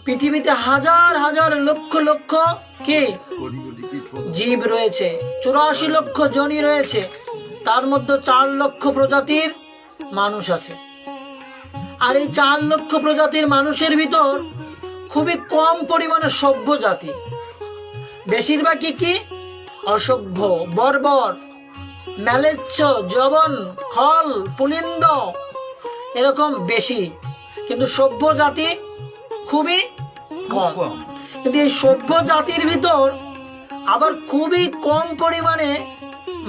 পৃথিবীতে হাজার হাজার লক্ষ লক্ষ কি জীব রয়েছে, 84 লক্ষ জনি রয়েছে, তার মধ্যে 4 লক্ষ প্রজাতির মানুষ আছে। আর এই 4 লক্ষ প্রজাতির মানুষের ভিতর খুবই কম পরিমাণে সভ্য জাতি, বেশিরভাগই কি অসভ্য, বর্বর, ম্লেচ্ছ, যবন, খল, পুলিন্দ, এরকম বেশি, কিন্তু সভ্য জাতি খুবই কম। কিন্তু এই সভ্য জাতির ভিতর আবার খুবই কম পরিমাণে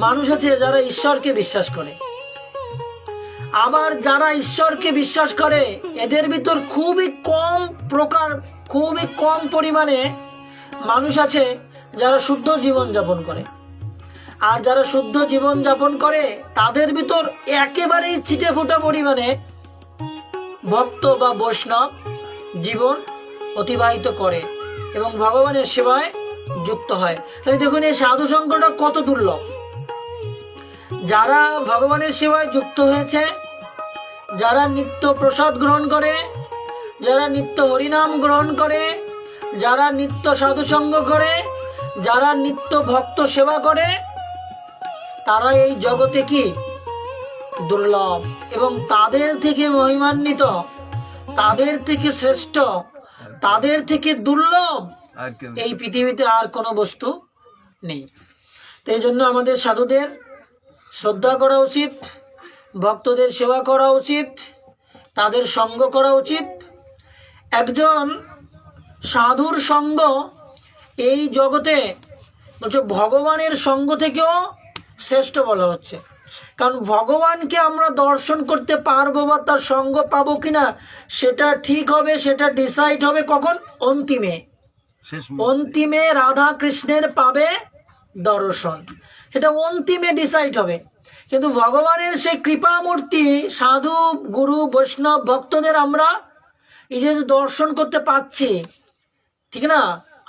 মানুষ আছে যারা ঈশ্বরকে বিশ্বাস করে। আবার যারা ঈশ্বরকে বিশ্বাস করে এদের ভিতর খুবই কম পরিমাণে মানুষ আছে যারা শুদ্ধ জীবন যাপন করে। আর যারা শুদ্ধ জীবন যাপন করে তাদের ভিতর একেবারেই ছিটে ফোটা পরিমাণে ভক্ত বা বৈষ্ণব জীবন অতিবাহিত করে এবং ভগবানের সেবায় যুক্ত হয়। তাই দেখুন এই সাধু সঙ্গটা কত দুর্লভ। যারা ভগবানের সেবায় যুক্ত হয়েছে, যারা নিত্য প্রসাদ গ্রহণ করে, যারা নিত্য হরিনাম গ্রহণ করে, যারা নিত্য সাধু সঙ্গ করে, যারা নিত্য ভক্ত সেবা করে, তারা এই জগতে কি দুর্লভ এবং তাদের থেকে মহিমান্বিত, তাদের থেকে শ্রেষ্ঠ, তাদের থেকে দুর্লভ এই পৃথিবীতে আর কোনো বস্তু নেই। তো এই জন্য আমাদের সাধুদের শ্রদ্ধা করা উচিত, ভক্তদের সেবা করা উচিত, তাদের সঙ্গ করা উচিত। একজন সাধুর সঙ্গ এই জগতে বলছে ভগবানের সঙ্গ থেকেও শ্রেষ্ঠ বলা হচ্ছে। কারণ ভগবানকে আমরা দর্শন করতে পারবো বা তার সঙ্গ পাবো কিনা সেটা ঠিক হবে, সেটা ডিসাইড হবে কখন? অন্তিমে রাধা কৃষ্ণের পাবে দর্শন, সেটা অন্তিমে ডিসাইড হবে। কিন্তু ভগবানের সেই কৃপামূর্তি সাধু গুরু বৈষ্ণব ভক্তদের আমরা এই যে দর্শন করতে পাচ্ছি, ঠিক না,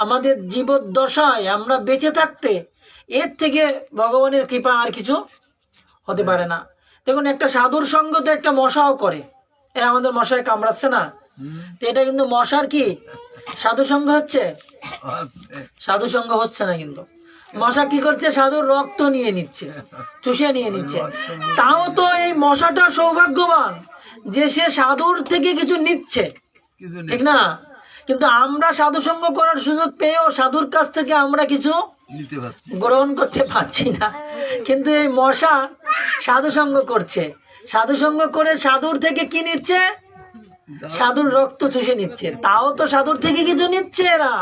আমাদের জীবদ্দশায় আমরা বেঁচে থাকতে এর থেকে ভগবানের কৃপা আর কিছু হতে পারে না। দেখুন একটা সাধুর সঙ্গ তো একটা মশাও করে, আমাদের মশায় কামড়াচ্ছে না, তো এটা কিন্তু মশার কি সাধু সঙ্গ হচ্ছে? সাধু সঙ্গ হচ্ছে না। কিন্তু মশা কি করছে? সাধুর রক্ত নিয়ে নিচ্ছে, চুষে নিয়ে নিচ্ছে। তাও তো এই মশাটা সৌভাগ্যবান যে সে সাধুর থেকে কিছু নিচ্ছে, ঠিক না? কিন্তু আমরা সাধু সঙ্গ করার সুযোগ পেয়েও সাধুর কাছ থেকে আমরা কিছু গ্রহণ করতে পারছি না। কিন্তু এই মশা সাধু সঙ্গ করছে, সাধু সঙ্গ করে সাধুর থেকে কি নিচ্ছে? সাধুর রক্ত চুষে নিচ্ছে। তাও তো সাধুর থেকে কিছু নিচ্ছে এরা,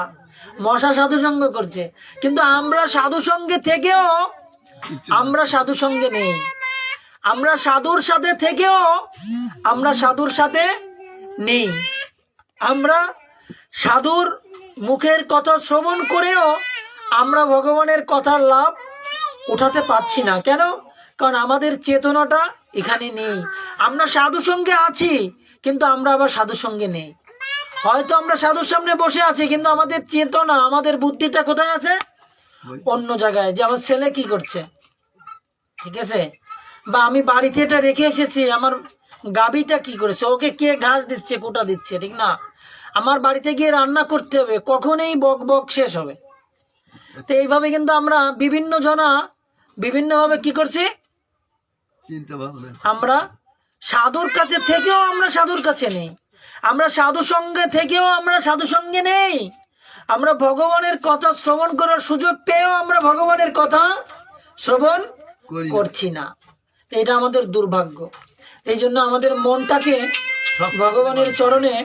মশা সাধু সঙ্গ করছে। কিন্তু আমরা সাধু সঙ্গে থেকেও আমরা সাধু সঙ্গে নেই, আমরা সাধুর সাথে থেকেও আমরা সাধুর সাথে নেই, আমরা সাধুর মুখের কথা শ্রবণ করেও আমরা ভগবানের কথার লাভ উঠাতে পারছি না। কেন? কারণ আমাদের চেতনাটা এখানে নেই। আমরা সাধু সঙ্গে আছি কিন্তু আমরা আবার সাধু সঙ্গে নেই। হয়তো আমরা সাধুর সামনে বসে আছি কিন্তু আমাদের চেতনা, আমাদের বুদ্ধিটা কোথায় আছে? অন্য জায়গায়। যে আমার ছেলে কি করছে, ঠিক আছে, বা আমি বাড়িতে এটা রেখে এসেছি, আমার গাভীটা কি করেছে, ওকে কে ঘাস দিচ্ছে, কোটা দিচ্ছে, ঠিক না, আমার বাড়িতে গিয়ে রান্না করতে হবে, কখন এই বক বক শেষ হবে। তো এইভাবে কিন্তু আমরা বিভিন্ন জনা বিভিন্নভাবে কি করছি, আমরা সাধুর কাছে থেকেও আমরা সাধুর কাছে নেই, আমরা সাধু সঙ্গে থেকেও আমরা সাধু সঙ্গে নেই, আমরা ভগবানের কথা শ্রবণ করার সুযোগ পেয়েও আমরা ভগবানের কথা শ্রবণ করছি না। এটা আমাদের দুর্ভাগ্য। এই জন্য আমাদের মনটাকে ভগবানের চরণে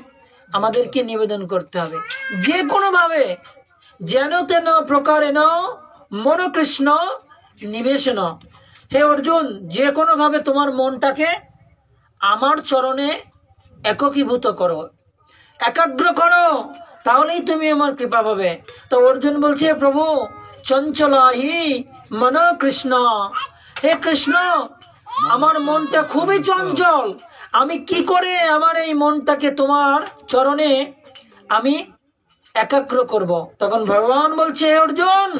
আমাদেরকে নিবেদন করতে হবে, যে কোনো ভাবে, যেন তেন প্রকারেণ মন কৃষ্ণ নিবেশন। হে অর্জুন, যে কোনো ভাবে তোমার মনটাকে আমার চরণে একীভূত করো, একাগ্র করো, তাহলেই তুমি আমার কৃপা পাবে। তো অর্জুন বলছে, প্রভু চঞ্চলাহি মন কৃষ্ণ, হে কৃষ্ণ আমার মনটা খুবই চঞ্চল, আমি কি করে আমার এই মনটাকে তোমার চরণে আমি একাগ্র করব? তখন ভগবান বলছে, অর্জুন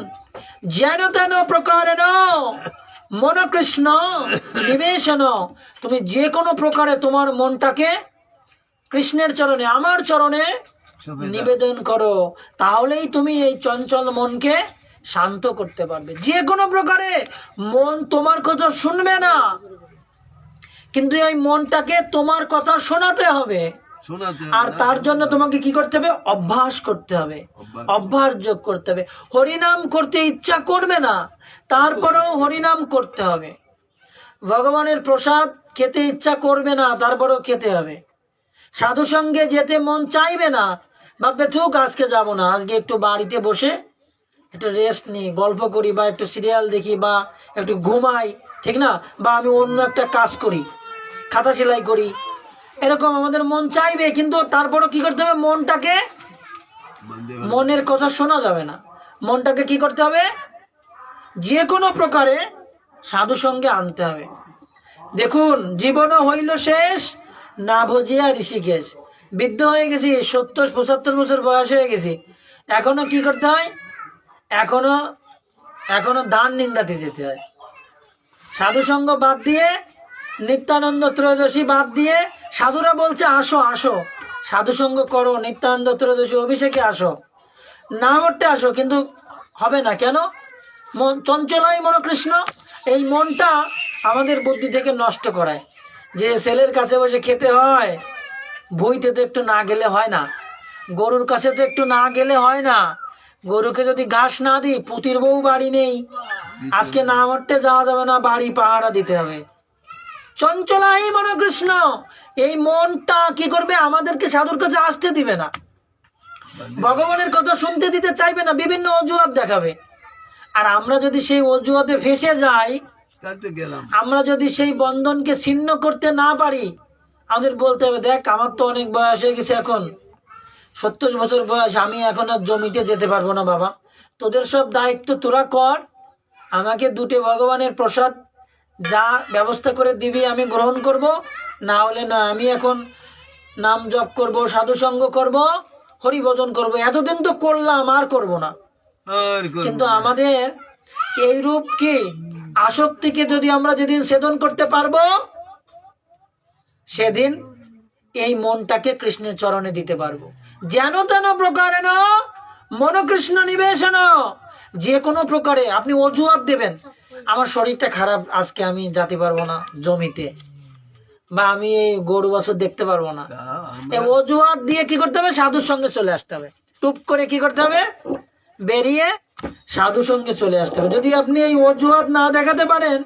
যেন তেন প্রকারেণ মন কৃষ্ণ নিবেশন, তুমি যে কোনো প্রকারে তোমার মনটাকে কৃষ্ণের চরণে, আমার চরণে নিবেদন করো, তাহলেই তুমি এই চঞ্চল মনকে শান্ত করতে পারবে। যে কোনো প্রকারে মন তোমার কথা শুনবে না, কিন্তু এই মনটাকে তোমার কথা শোনাতে হবে। আর তার জন্য তোমাকে কি করতে হবে? অভ্যাস করতে হবে, অভ্যাস যোগ করতে হবে। হরিনাম করতে ইচ্ছা করবে না, তারপরেও হরিনাম করতে হবে। ভগবানের প্রসাদ খেতে ইচ্ছা করবে না, তারপরেও খেতে হবে। সাধু সঙ্গে যেতে মন চাইবে না, ভাববে থুক আজকে যাব না, আজকে একটু বাড়িতে বসে একটু রেস্ট নিই, গল্প করি, বা একটু সিরিয়াল দেখি, বা একটু ঘুমাই, ঠিক না, বা আমি অন্য একটা কাজ করি, খাতা সেলাই করি, এরকম আমাদের মন চাইবে। কিন্তু তারপরও কি করতে হবে? মনটাকে, মনের কথা শোনা যাবে না, মনটাকে কি করতে হবে? যে কোনো প্রকারে সাধু সঙ্গে আনতে হবে। দেখুন, জীবনও হইল শেষ, না ভজিয়া ঋষিকেশ। বৃদ্ধ হয়ে গেছি, 70-75 বছর বয়স হয়ে গেছি, এখনো কি করতে হয়? এখনো দান নিন্দাতে যেতে হয়। সাধু সঙ্গ বাদ দিয়ে, নিত্যানন্দ ত্রয়োদশী বাদ দিয়ে, সাধুরা বলছে আসো আসো সাধু সঙ্গ করো, নিত্যানন্দ ত্রয়োদশী অভিষেকে আসো, না মরতে আসো, কিন্তু হবে না। কেন? মন চঞ্চলাই মনকৃষ্ণ। এই মনটা আমাদের বুদ্ধি থেকে নষ্ট করায়। যে ছেলের কাছে বসে খেতে হয়, বইতে তো একটু না গেলে হয় না, গরুর কাছে তো একটু না গেলে হয় না, গরুকে যদি ঘাস না দিই, পুতির বউ বাড়ি নেই, আজকে না মরতে যাওয়া যাবে না, বাড়ি পাহারা দিতে হবে। চঞ্চলাই মনকৃষ্ণ। এই মনটা কি করবে? আমাদেরকে সাধুর কাছে আসতে দিবে না, ভগবানের কথা শুনতে দিতে চাইবে না, বিভিন্ন অজুহাত দেখাবে। আর আমরা যদি সেই অজুহাতে ফেসে যাই, আমরা যদি সেই বন্ধনকে ছিন্ন করতে না পারি, আমাদের বলতে হবে দেখ আমার তো অনেক বয়স হয়ে গেছে, এখন 70 বছর বয়স, আমি এখন আর জমিতে যেতে পারবো না বাবা, তোদের সব দায়িত্ব তোরা কর, আমাকে দুটো ভগবানের প্রসাদ যা ব্যবস্থা করে দিবি আমি গ্রহণ করব, না হলে না, আমি এখন নাম জপ করব, সাধু সঙ্গ করব, হরি ভজন করব, এতদিন তো করলাম, আর করব না। কিন্তু আমাদের এই রূপ কি আসক্তিকে যদি আমরা যেদিন ছেদন করতে পারবো, সেদিন এই মনটাকে কৃষ্ণের চরণে দিতে পারবো। যেন তেন প্রকারে না মনকৃষ্ণ নিবেশন। যে কোনো প্রকারে আপনি অজুহাত দেবেন, আমার শরীরটা খারাপ, আজকে আমি যেতে পারবো না জমিতে, বা আমি এই গরু বছর দেখতে পারবো না, এই অজুহাত দিয়ে কি করতে হবে? সাধুর সঙ্গে চলে আসতে হবে। টুপ করে কি করতে হবে? বেরিয়ে সাধু সঙ্গে চলে আসতে হবে। যদি আপনি এই অজুহাত না দেখাতে পারেন,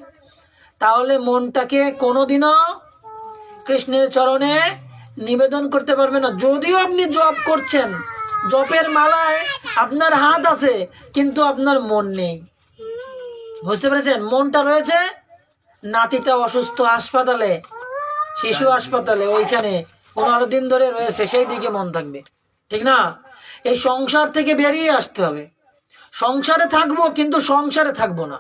তাহলে মনটাকে কোনোদিনও কৃষ্ণের চরণে নিবেদন করতে পারবে না। যদিও আপনি জপ করছেন, জপের মালায় আপনার হাত আছে, কিন্তু আপনার মন নেই। বুঝতে পেরেছেন? মনটা রয়েছে, নাতিটা অসুস্থ হাসপাতালে, শিশু হাসপাতালে, ওইখানে 15 দিন ধরে রয়েছে, সেই দিকে মন থাকবে, ঠিক না? এই সংসার থেকে বেরিয়ে আসতে হবে। সংসারে থাকবো কিন্তু সংসারে থাকবো না,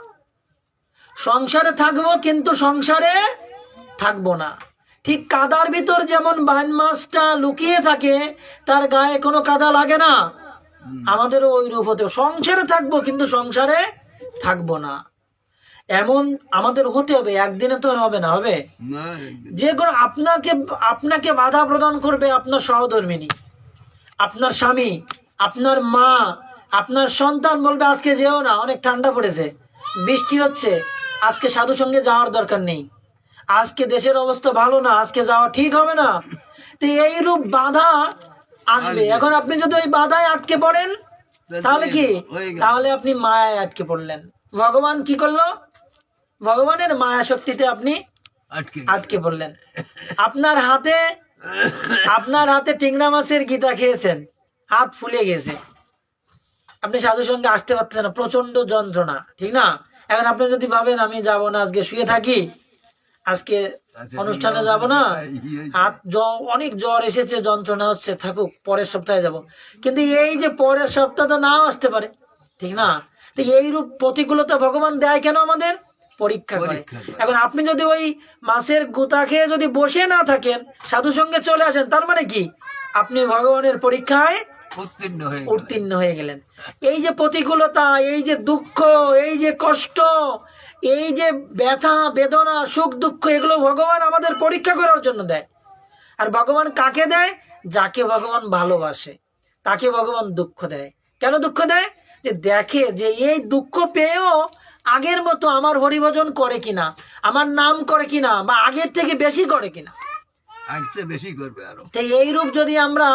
সংসারে থাকবো কিন্তু সংসারে থাকবো না। ঠিক কাদার ভিতর যেমন বাইন মাছটা লুকিয়ে থাকে, তার গায়ে কোনো কাদা লাগে না, আমাদেরও ওই রূপ হতে, সংসারে থাকবো কিন্তু সংসারে থাকবো না, এমন আমাদের হতে হবে। একদিনে তো হবে না, হবে যে কোনো আপনাকে বাধা প্রদান করবে আপনার সহধর্মিনী, আপনার স্বামী, আপনার মা, আপনার সন্তান বলবে আজকে যেও না, অনেক ঠান্ডা পড়েছে, বৃষ্টি হচ্ছে, আজকে সাধু সঙ্গে যাওয়ার দরকার নেই, আজকে দেশের অবস্থা ভালো না, আজকে যাওয়া ঠিক হবে না। তো এইরূপ বাধা আসবে। এখন আপনি যদি ওই বাধায় আটকে পড়েন, তাহলে কি? তাহলে আপনি মায়ায় আটকে পড়লেন। ভগবান কি করলো? ভগবানের মায়া শক্তিতে আপনি আটকে পড়লেন। আপনার হাতে টিংরা মাছের গীতা খেয়েছেন, হাত ফুলে গেছে, আপনি সাধু সঙ্গে আসতে পারতেছেন না, প্রচন্ড যন্ত্রণা, ঠিক না? এখন আপনি যদি ভাবেন আমি যাব না, আজকে শুয়ে থাকি, আজকে অনুষ্ঠানে যাব না, হাত অনেক জ্বর এসেছে, যন্ত্রণা হচ্ছে, থাকুক, পরের সপ্তাহে যাব। কিন্তু এই যে পরের সপ্তাহ তো নাও আসতে পারে, ঠিক না? তো এইরূপ প্রতিকূলতা ভগবান দেয় কেন? আমাদের পরীক্ষা করে। এখন আপনি যদি ওই মাছের গুতা খেয়ে যদি বসে না থাকেন, সাধু সঙ্গে চলে আসেন, তার মানে কি? আপনি ভগবানের পরীক্ষায় উত্তীর্ণ হয়ে গেলেন। এই যে প্রতিকূলতা, এই যে দুঃখ, এই যে কষ্ট, এই যে ব্যথা বেদনা, সুখ দুঃখ, এগুলো ভগবান আমাদের পরীক্ষা করার জন্য দেয়। আর ভগবান কাকে দেয়? যাকে ভগবান ভালোবাসে। তাকে ভগবান দুঃখ দেয়। কেন দুঃখ দেয়? যে দেখে যে এই দুঃখ পেয়েও আগের মতো আমার হরিভজন করে কিনা, আমার নাম করে কিনা, বা আগের থেকে বেশি করে কিনা। বেশি করবে আরো। তাই এই রূপ যদি আমরা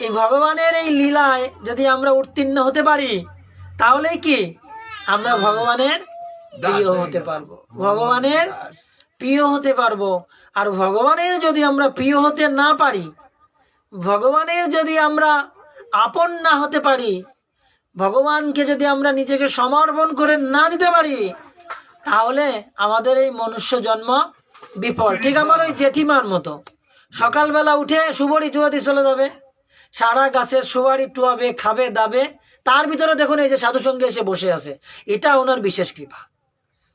এই ভগবানের এই লীলায় যদি আমরা উত্তীর্ণ হতে পারি, তাহলে কি আমরা ভগবানের প্রিয় হতে পারবো, ভগবানের প্রিয় হতে পারবো। আর ভগবানের যদি আমরা প্রিয় হতে না পারি, ভগবানের যদি আমরা আপন না হতে পারি, ভগবানকে যদি আমরা নিজেকে সমর্পণ করে না দিতে পারি, তাহলে আমাদের এই মনুষ্য জন্ম বিফল। ঠিক আমার ওই জেঠিমার মতো, সকালবেলা উঠে সুবড়ি টুয়াতে চলে যাবে, সারা গাছের সুবাড়ি টুয়াবে, খাবে দাবে, তার ভিতরে দেখুন এই যে সাধু সঙ্গে এসে বসে আছে, এটা ওনার বিশেষ কৃপা।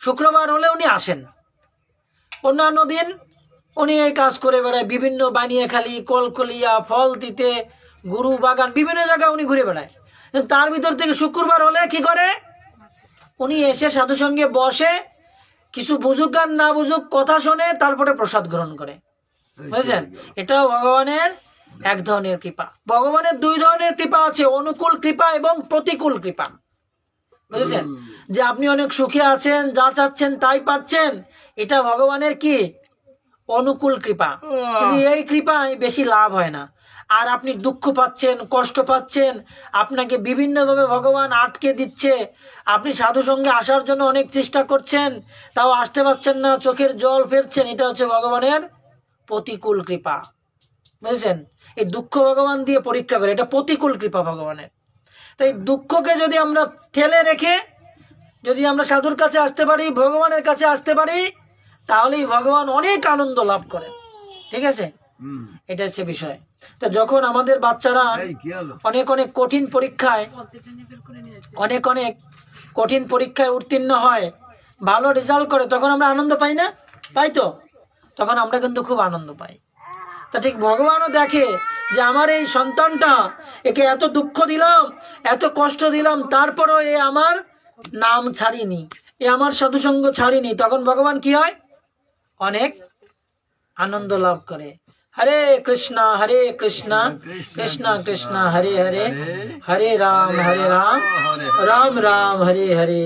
শুক্রবার হলে উনি আসেন, অন্যান্য দিন উনি এই কাজ করে বেড়ায়, বিভিন্ন বানিয়াখালী, কলকলিয়া, ফল দিতে, গুরু বাগান, বিভিন্ন জায়গায় উনি ঘুরে বেড়ায়। কিন্তু তার ভিতর থেকে শুক্রবার হলে কি করে, উনি এসে সাধু সঙ্গে বসে, কিছু বুঝুক আর না বুঝুক কথা শোনে, তারপরে প্রসাদ গ্রহণ করে। বুঝেছেন? এটাও ভগবানের এক ধরনের কৃপা। ভগবানের দুই ধরনের কৃপা আছে, অনুকূল কৃপা এবং প্রতিকূল কৃপা। বুঝেছেন? যে আপনি অনেক সুখে আছেন, যা চাচ্ছেন তাই পাচ্ছেন, এটা ভগবানের কি অনুকূল কৃপা। কিন্তু এই কৃপায় বেশি লাভ হয় না। আর আপনি দুঃখ পাচ্ছেন, কষ্ট পাচ্ছেন, আপনাকে বিভিন্নভাবে ভগবান আটকে দিচ্ছে, আপনি সাধু সঙ্গে আসার জন্য অনেক চেষ্টা করছেন, তাও আসতে পারছেন না, চোখের জল ফেলছেন, এটা হচ্ছে ভগবানের প্রতিকূল কৃপা। বুঝেছেন? এই দুঃখ ভগবান দিয়ে পরীক্ষা করে, এটা প্রতিকূল কৃপা ভগবানের। তাই দুঃখকে যদি আমরা ঠেলে রেখে যদি আমরা সাধুর কাছে আসতে পারি, ভগবানের কাছে আসতে পারি, তাহলেই ভগবান অনেক আনন্দ লাভ করেন। ঠিক আছে? এটা হচ্ছে বিষয়। তো যখন আমাদের বাচ্চারা অনেক অনেক কঠিন পরীক্ষায় উত্তীর্ণ হয়, ভালো রেজাল্ট করে, তখন আমরা আনন্দ পাই না? তাই তো? তখন আমরা কিন্তু খুব আনন্দ পাই। তা ঠিক ভগবানও দেখে যে আমার এই সন্তানটা, একে এত দুঃখ দিলাম, এত কষ্ট দিলাম, তারপরও এ আমার নাম ছাড়িনি, এ আমার সাধুসঙ্গ ছাড়িনি। তখন ভগবান কি হয়? অনেক আনন্দ লাভ করে। হরে কৃষ্ণ কৃষ্ণ কৃষ্ণ হরে হরে, হরে রাম রাম রাম হরে হরে।